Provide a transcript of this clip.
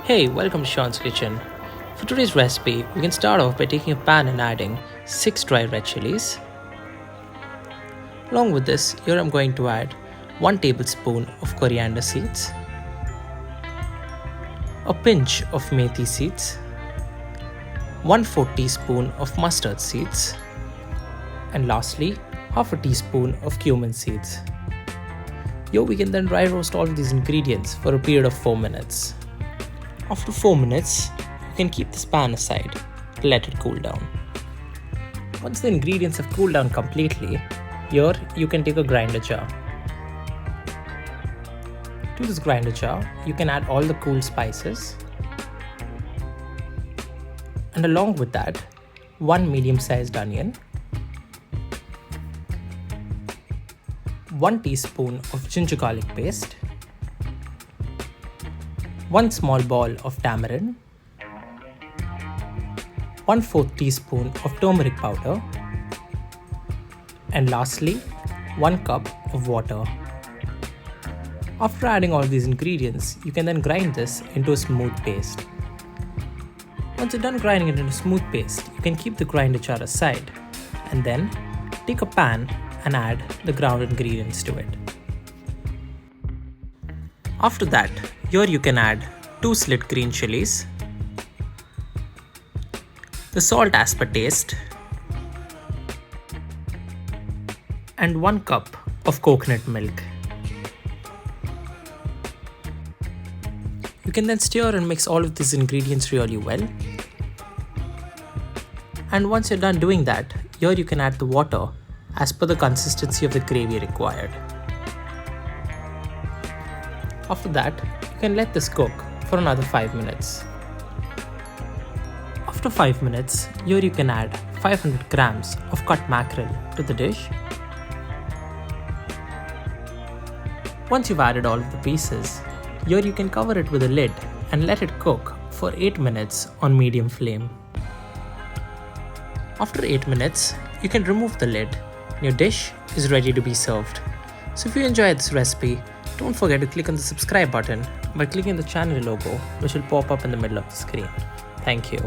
Hey, welcome to Sean's Kitchen. For today's recipe, we can start off by taking a pan and adding 6 dry red chilies. Along with this, here I'm going to add 1 tablespoon of coriander seeds, a pinch of methi seeds, 1/4 teaspoon of mustard seeds, and lastly, half a teaspoon of cumin seeds. Here we can then dry roast all of these ingredients for a period of 4 minutes. After 4 minutes, you can keep this pan aside to let it cool down. Once the ingredients have cooled down completely, here you can take a grinder jar. To this grinder jar, you can add all the cool spices, and along with that, 1 medium-sized onion, 1 teaspoon of ginger garlic paste, 1 small ball of tamarind, 1/4 teaspoon of turmeric powder, and lastly, 1 cup of water. After adding all these ingredients, you can then grind this into a smooth paste. Once you're done grinding it into a smooth paste, you can keep the grinder jar aside and then take a pan and add the ground ingredients to it. After that, here you can add 2 slit green chilies, the salt as per taste, and 1 cup of coconut milk. You can then stir and mix all of these ingredients really well. And once you're done doing that, here you can add the water as per the consistency of the gravy required. After that, you can let this cook for another 5 minutes. After 5 minutes, here you can add 500 grams of cut mackerel to the dish. Once you've added all of the pieces, here you can cover it with a lid and let it cook for 8 minutes on medium flame. After 8 minutes, you can remove the lid and your dish is ready to be served. So if you enjoyed this recipe, don't forget to click on the subscribe button by clicking the channel logo, which will pop up in the middle of the screen. Thank you.